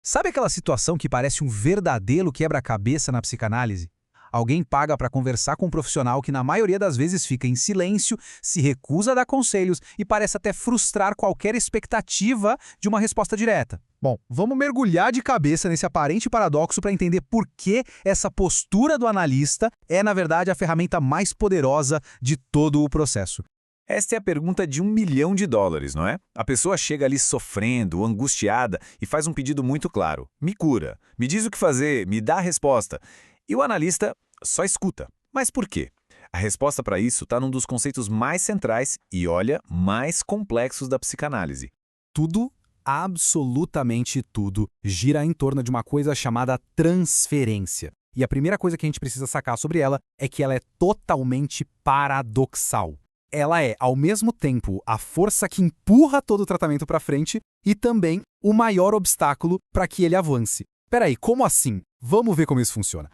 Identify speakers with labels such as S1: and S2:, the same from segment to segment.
S1: Sabe aquela situação que parece um verdadeiro quebra-cabeça na psicanálise? Alguém paga para conversar com um profissional que na maioria das vezes fica em silêncio, se recusa a dar conselhos e parece até frustrar qualquer expectativa de uma resposta direta. Bom, vamos mergulhar de cabeça nesse aparente paradoxo para entender por que essa postura do analista é, na verdade, a ferramenta mais poderosa de todo o processo.
S2: Esta é a pergunta de US$ 1 milhão, não é? A pessoa chega ali sofrendo, angustiada e faz um pedido muito claro. Me cura, me diz o que fazer, me dá a resposta. E o analista só escuta. Mas por quê? A resposta para isso está num dos conceitos mais centrais e, olha, mais complexos da psicanálise.
S1: Tudo, absolutamente tudo, gira em torno de uma coisa chamada transferência. E a primeira coisa que a gente precisa sacar sobre ela é que ela é totalmente paradoxal. Ela é, ao mesmo tempo, a força que empurra todo o tratamento para frente e também o maior obstáculo para que ele avance. Peraí, como assim? Vamos ver como isso funciona.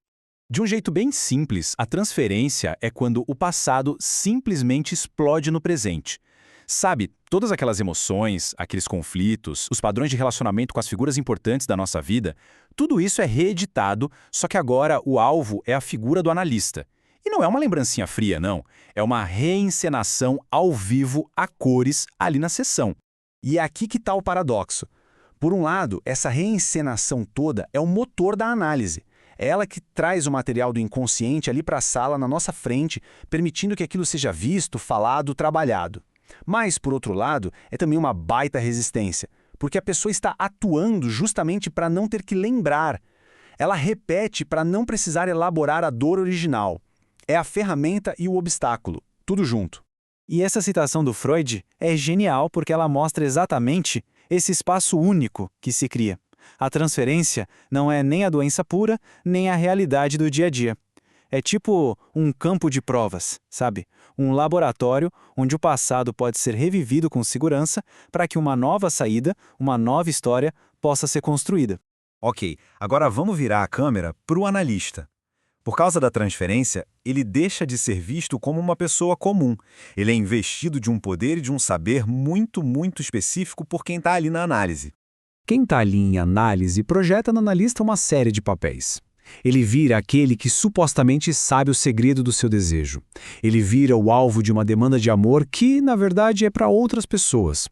S2: De um jeito bem simples, a transferência é quando o passado simplesmente explode no presente. Sabe, todas aquelas emoções, aqueles conflitos, os padrões de relacionamento com as figuras importantes da nossa vida, tudo isso é reeditado, só que agora o alvo é a figura do analista. E não é uma lembrancinha fria, não. É uma reencenação ao vivo, a cores, ali na sessão. E é aqui que está o paradoxo. Por um lado, essa reencenação toda é o motor da análise. É ela que traz o material do inconsciente ali para a sala na nossa frente, permitindo que aquilo seja visto, falado, trabalhado. Mas, por outro lado, é também uma baita resistência, porque a pessoa está atuando justamente para não ter que lembrar. Ela repete para não precisar elaborar a dor original. É a ferramenta e o obstáculo, tudo junto.
S3: E essa citação do Freud é genial porque ela mostra exatamente esse espaço único que se cria. A transferência não é nem a doença pura, nem a realidade do dia a dia. É tipo um campo de provas, sabe? Um laboratório onde o passado pode ser revivido com segurança para que uma nova saída, uma nova história possa ser construída.
S2: Ok, agora vamos virar a câmera para o analista. Por causa da transferência, ele deixa de ser visto como uma pessoa comum. Ele é investido de um poder e de um saber muito, muito específico por quem está ali na análise.
S3: Quem está ali em análise projeta no analista uma série de papéis. Ele vira aquele que supostamente sabe o segredo do seu desejo. Ele vira o alvo de uma demanda de amor que, na verdade, é para outras pessoas.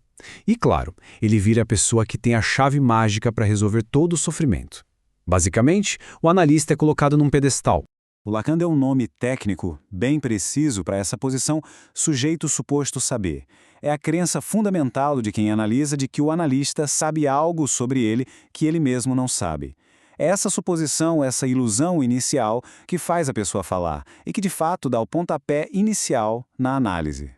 S3: E, claro, ele vira a pessoa que tem a chave mágica para resolver todo o sofrimento. Basicamente, o analista é colocado num pedestal.
S2: O Lacan deu um nome técnico bem preciso para essa posição, sujeito suposto saber. É a crença fundamental de quem analisa de que o analista sabe algo sobre ele que ele mesmo não sabe. É essa suposição, essa ilusão inicial que faz a pessoa falar e que de fato dá o pontapé inicial na análise.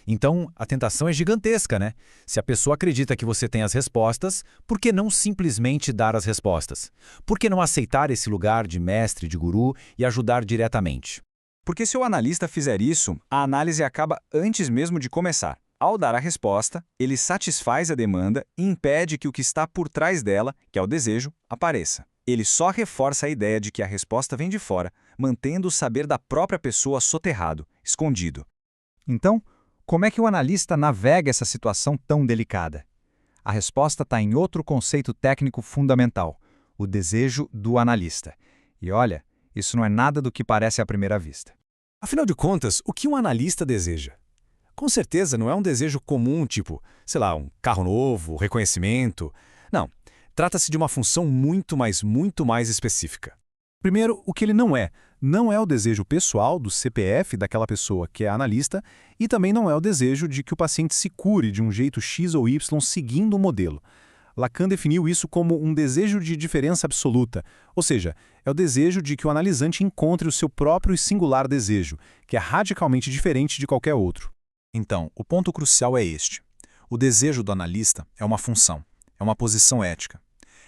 S1: Então, a tentação é gigantesca, né? Se a pessoa acredita que você tem as respostas, por que não simplesmente dar as respostas? Por que não aceitar esse lugar de mestre, de guru e ajudar diretamente?
S2: Porque se o analista fizer isso, a análise acaba antes mesmo de começar. Ao dar a resposta, ele satisfaz a demanda e impede que o que está por trás dela, que é o desejo, apareça. Ele só reforça a ideia de que a resposta vem de fora, mantendo o saber da própria pessoa soterrado, escondido.
S4: Então, como é que o analista navega essa situação tão delicada? A resposta está em outro conceito técnico fundamental, o desejo do analista. E olha, isso não é nada do que parece à primeira vista.
S1: Afinal de contas, o que um analista deseja? Com certeza não é um desejo comum, tipo, sei lá, um carro novo, reconhecimento. Não, trata-se de uma função muito mais específica. Primeiro, o que ele não é o desejo pessoal do CPF daquela pessoa que é analista e também não é o desejo de que o paciente se cure de um jeito X ou Y seguindo um modelo. Lacan definiu isso como um desejo de diferença absoluta, ou seja, é o desejo de que o analisante encontre o seu próprio e singular desejo, que é radicalmente diferente de qualquer outro. Então, o ponto crucial é este. O desejo do analista é uma função, é uma posição ética.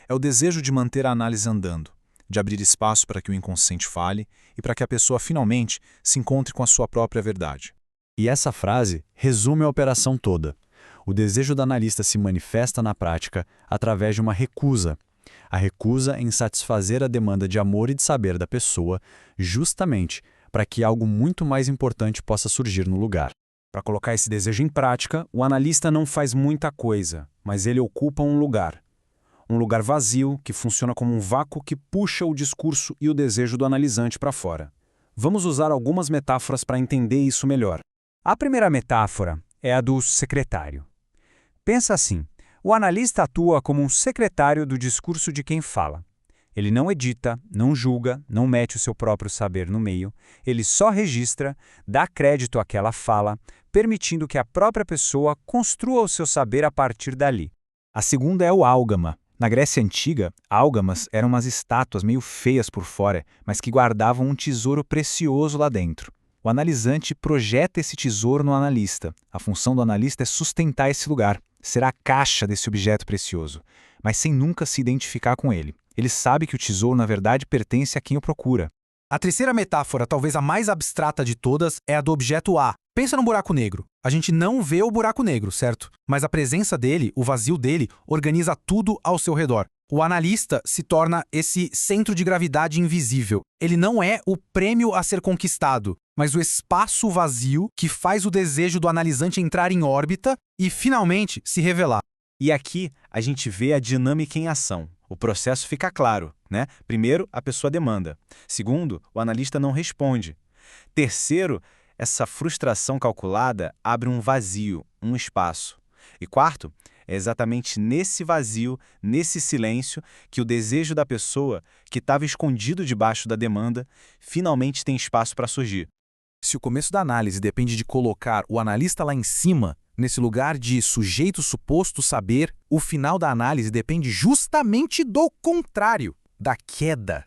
S1: É o desejo de manter a análise andando, de abrir espaço para que o inconsciente fale e para que a pessoa finalmente se encontre com a sua própria verdade.
S3: E essa frase resume a operação toda. O desejo do analista se manifesta na prática através de uma recusa. A recusa em satisfazer a demanda de amor e de saber da pessoa, justamente para que algo muito mais importante possa surgir no lugar.
S2: Para colocar esse desejo em prática, o analista não faz muita coisa, mas ele ocupa um lugar.
S1: Um lugar vazio que funciona como um vácuo que puxa o discurso e o desejo do analisante para fora. Vamos usar algumas metáforas para entender isso melhor.
S5: A primeira metáfora é a do secretário. Pensa assim, o analista atua como um secretário do discurso de quem fala. Ele não edita, não julga, não mete o seu próprio saber no meio, ele só registra, dá crédito àquela fala, permitindo que a própria pessoa construa o seu saber a partir dali.
S3: A segunda é o álgama. Na Grécia Antiga, álgamas eram umas estátuas meio feias por fora, mas que guardavam um tesouro precioso lá dentro. O analisante projeta esse tesouro no analista. A função do analista é sustentar esse lugar, ser a caixa desse objeto precioso, mas sem nunca se identificar com ele. Ele sabe que o tesouro, na verdade, pertence a quem o procura.
S6: A terceira metáfora, talvez a mais abstrata de todas, é a do objeto A. Pensa num buraco negro. A gente não vê o buraco negro, certo? Mas a presença dele, o vazio dele, organiza tudo ao seu redor. O analista se torna esse centro de gravidade invisível. Ele não é o prêmio a ser conquistado, mas o espaço vazio que faz o desejo do analisante entrar em órbita e, finalmente, se revelar.
S2: E aqui a gente vê a dinâmica em ação. O processo fica claro, né? Primeiro, a pessoa demanda. Segundo, o analista não responde. Terceiro, essa frustração calculada abre um vazio, um espaço. E quarto, é exatamente nesse vazio, nesse silêncio, que o desejo da pessoa, que estava escondido debaixo da demanda, finalmente tem espaço para surgir.
S6: Se o começo da análise depende de colocar o analista lá em cima, nesse lugar de sujeito suposto saber, o final da análise depende justamente do contrário, da queda.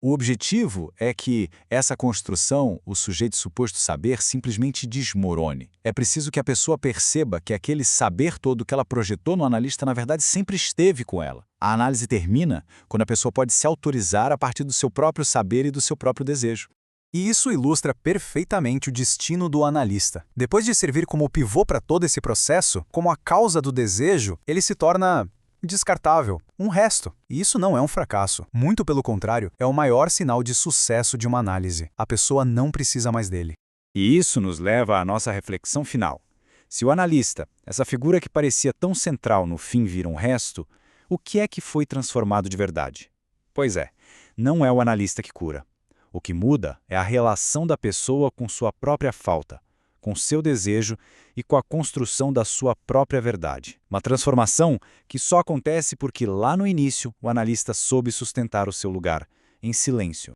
S3: O objetivo é que essa construção, o sujeito suposto saber, simplesmente desmorone. É preciso que a pessoa perceba que aquele saber todo que ela projetou no analista, na verdade, sempre esteve com ela. A análise termina quando a pessoa pode se autorizar a partir do seu próprio saber e do seu próprio desejo.
S1: E isso ilustra perfeitamente o destino do analista. Depois de servir como pivô para todo esse processo, como a causa do desejo, ele se torna descartável, um resto. E isso não é um fracasso. Muito pelo contrário, é o maior sinal de sucesso de uma análise. A pessoa não precisa mais dele.
S3: E isso nos leva à nossa reflexão final. Se o analista, essa figura que parecia tão central no fim vira um resto, o que é que foi transformado de verdade? Pois é, não é o analista que cura. O que muda é a relação da pessoa com sua própria falta, com seu desejo e com a construção da sua própria verdade. Uma transformação que só acontece porque lá no início o analista soube sustentar o seu lugar, em silêncio.